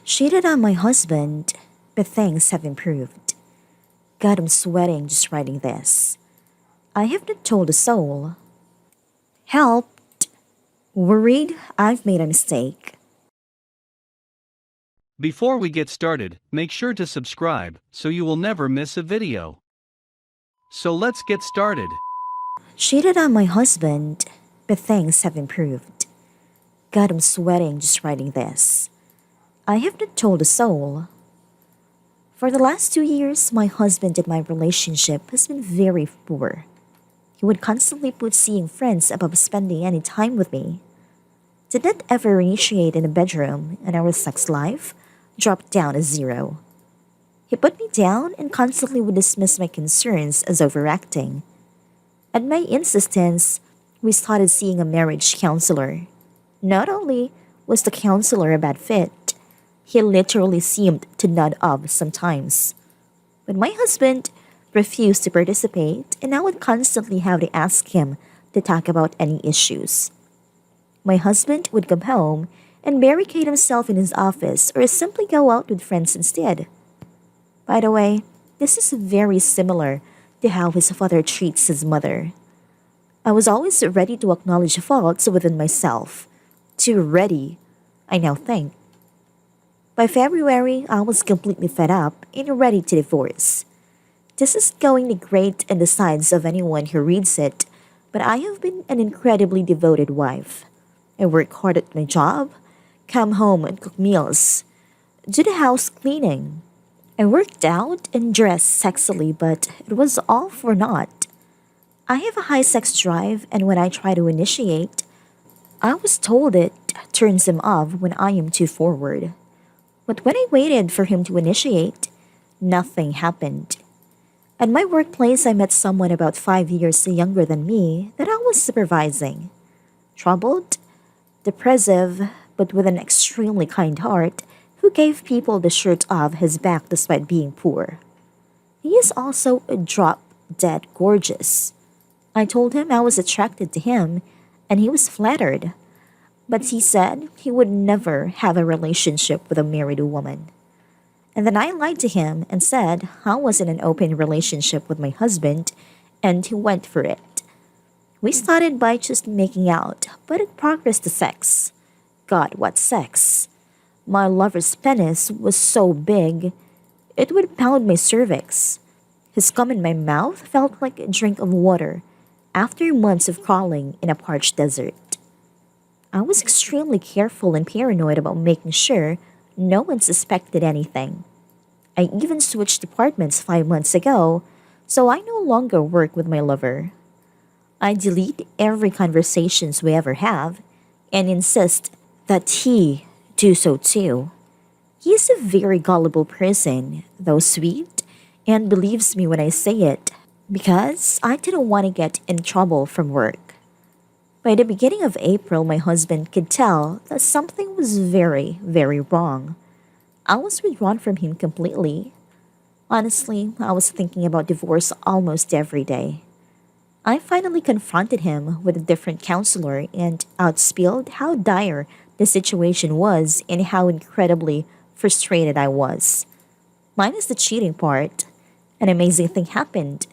Cheated on my husband, but things have improved. God, I'm sweating just writing this. I have not told a soul. Helped. Worried I've made a mistake. Before we get started, make sure to subscribe so you will never miss a video. So let's get started. Cheated on my husband, but things have improved. God, I'm sweating just writing this. I have not told a soul. For the last 2 years, my husband and my relationship has been very poor. He would constantly put seeing friends above spending any time with me. Did not ever initiate in the bedroom, and our sex life dropped down to zero. He put me down and constantly would dismiss my concerns as overacting. At my insistence, we started seeing a marriage counselor. Not only was the counselor a bad fit, he literally seemed to nod off sometimes. But my husband refused to participate, and I would constantly have to ask him to talk about any issues. My husband would come home and barricade himself in his office or simply go out with friends instead. By the way, this is very similar to how his father treats his mother. I was always ready to acknowledge faults within myself. Too ready, I now think. By February, I was completely fed up and ready to divorce. This is going to grate in the sides of anyone who reads it, but I have been an incredibly devoted wife. I work hard at my job, come home and cook meals, do the house cleaning. I worked out and dressed sexily, but it was all for naught. I have a high sex drive, and when I try to initiate, I was told it turns him off when I am too forward. But when I waited for him to initiate, nothing happened. At my workplace, I met someone about 5 years younger than me that I was supervising. Troubled, depressive, but with an extremely kind heart, who gave people the shirt off his back despite being poor. He is also a drop-dead gorgeous. I told him I was attracted to him, and he was flattered. But he said he would never have a relationship with a married woman. And then I lied to him and said I was in an open relationship with my husband, and he went for it. We started by just making out, but it progressed to sex. God, what sex! My lover's penis was so big, it would pound my cervix. His cum in my mouth felt like a drink of water after months of crawling in a parched desert. I was extremely careful and paranoid about making sure no one suspected anything. I even switched departments 5 months ago, so I no longer work with my lover. I delete every conversations we ever have and insist that he do so too. He is a very gullible person, though sweet, and believes me when I say it because I didn't want to get in trouble from work. By the beginning of April, my husband could tell that something was very, very wrong. I was withdrawn from him completely. Honestly, I was thinking about divorce almost every day. I finally confronted him with a different counselor and outspilled how dire the situation was and how incredibly frustrated I was. Minus the cheating part, an amazing thing happened.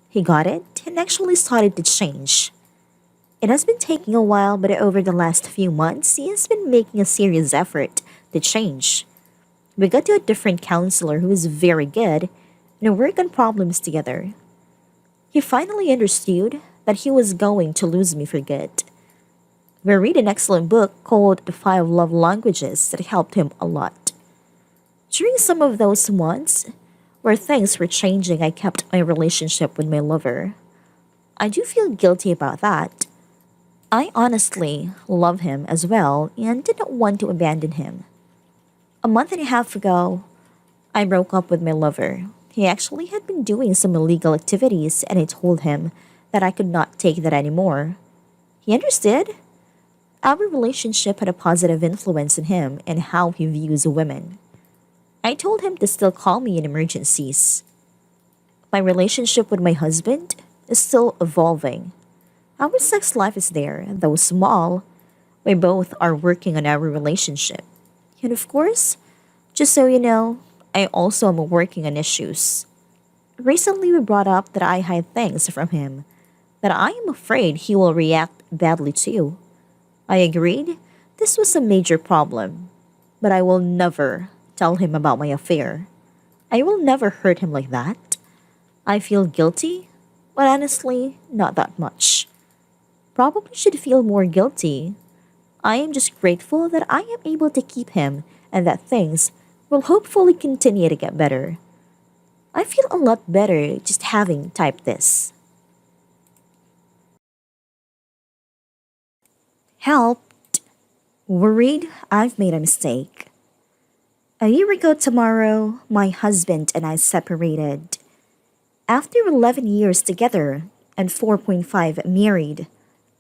He got it and actually started to change. It has been taking a while, but over the last few months, he has been making a serious effort to change. We got to a different counselor who is very good and work on problems together. He finally understood that he was going to lose me for good. We read an excellent book called The 5 Love Languages that helped him a lot. During some of those months where things were changing, I kept my relationship with my lover. I do feel guilty about that. I honestly love him as well and did not want to abandon him. A month and a half ago, I broke up with my lover. He actually had been doing some illegal activities, and I told him that I could not take that anymore. He understood. Our relationship had a positive influence on him and how he views women. I told him to still call me in emergencies. My relationship with my husband is still evolving. Our sex life is there, though small. We both are working on our relationship. And of course, Just so you know, I also am working on issues. Recently, we brought up that I hide things from him that I am afraid he will react badly to. I agreed this was a major problem, but I will never tell him about my affair. I will never hurt him like that. I feel guilty, but honestly, not that much. Probably should feel more guilty. I am just grateful that I am able to keep him and that things will hopefully continue to get better. I feel a lot better just having typed this. Helped. Worried I've made a mistake. A year ago tomorrow, my husband and I separated. After 11 years together and 4.5 married,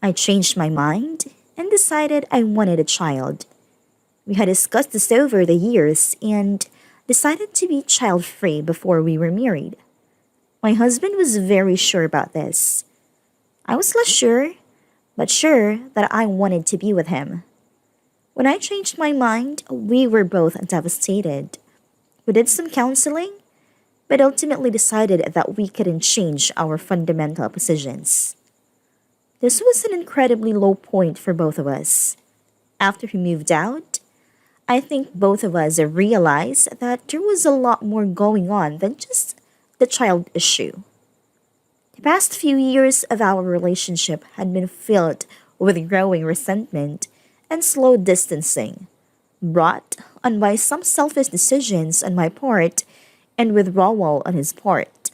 I changed my mind and decided I wanted a child. We had discussed this over the years and decided to be child free before we were married. My husband was very sure about this. I was less sure, but sure that I wanted to be with him. When I changed my mind, we were both devastated. We did some counseling, but ultimately decided that we couldn't change our fundamental positions. This was an incredibly low point for both of us. After he moved out, I think both of us realized that there was a lot more going on than just the child issue. The past few years of our relationship had been filled with growing resentment and slow distancing, brought on by some selfish decisions on my part and withdrawal on his part,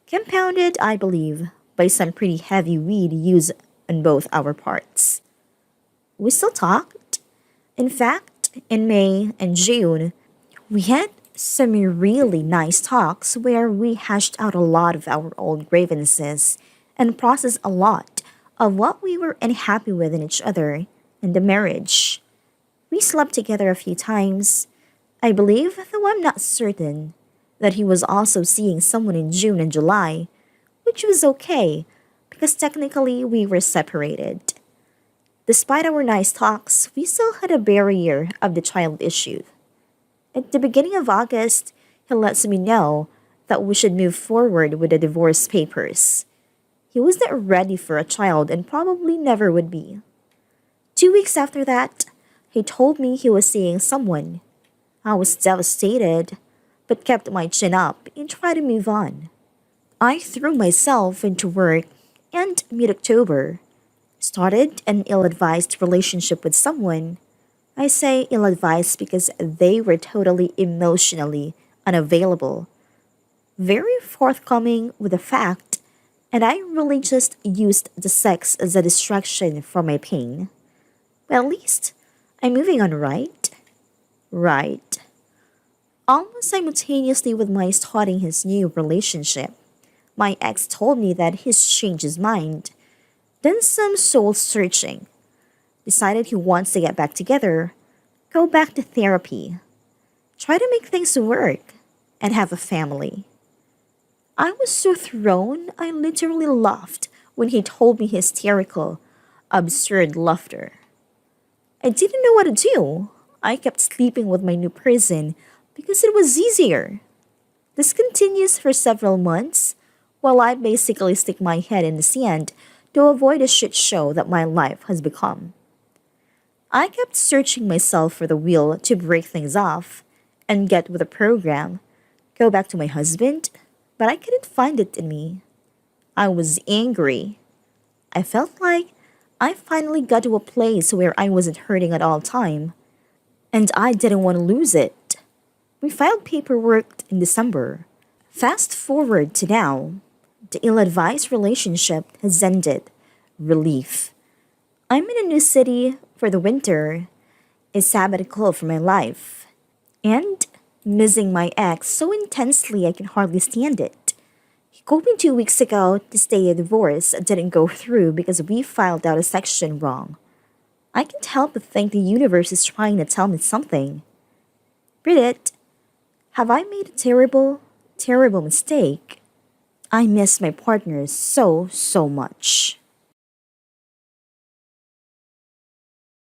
compounded, I believe, by some pretty heavy weed used on both our parts. We still talked. In fact, in May and June, we had some really nice talks where we hashed out a lot of our old grievances and processed a lot of what we were unhappy with in each other and the marriage. We slept together a few times. I believe, though I'm not certain, that he was also seeing someone in June and July, which was okay because technically we were separated. Despite our nice talks, we still had a barrier of the child issue. At the beginning of August, he lets me know that we should move forward with the divorce papers. He was not ready for a child and probably never would be. 2 weeks after that, he told me he was seeing someone. I was devastated, but kept my chin up and tried to move on. I threw myself into work and mid-October started an ill-advised relationship with someone. I say ill-advised because they were totally emotionally unavailable, very forthcoming with the fact, and I really just used the sex as a distraction from my pain. But at least I'm moving on, right? Right. Almost simultaneously with my starting his new relationship, my ex told me that he's changed his mind. Then some soul searching. Decided he wants to get back together, go back to therapy, try to make things work, and have a family. I was so thrown, I literally laughed when he told me hysterical, absurd laughter. I didn't know what to do. I kept sleeping with my new person because it was easier. This continues for several months while I basically stick my head in the sand to avoid a shit show that my life has become. I kept searching myself for the will to break things off and get with the program, go back to my husband, but I couldn't find it in me. I was angry. I felt like I finally got to a place where I wasn't hurting at all time, and I didn't want to lose it. We filed paperwork in December. Fast forward to now. The ill-advised relationship has ended. Relief. I'm in a new city for the winter, a sabbatical for my life, and missing my ex so intensely I can hardly stand it. He called me 2 weeks ago to say a divorce didn't go through because we filed out a section wrong. I can't help but think the universe is trying to tell me something. Read it. Have I made a terrible, terrible mistake? I miss my partner so, so much.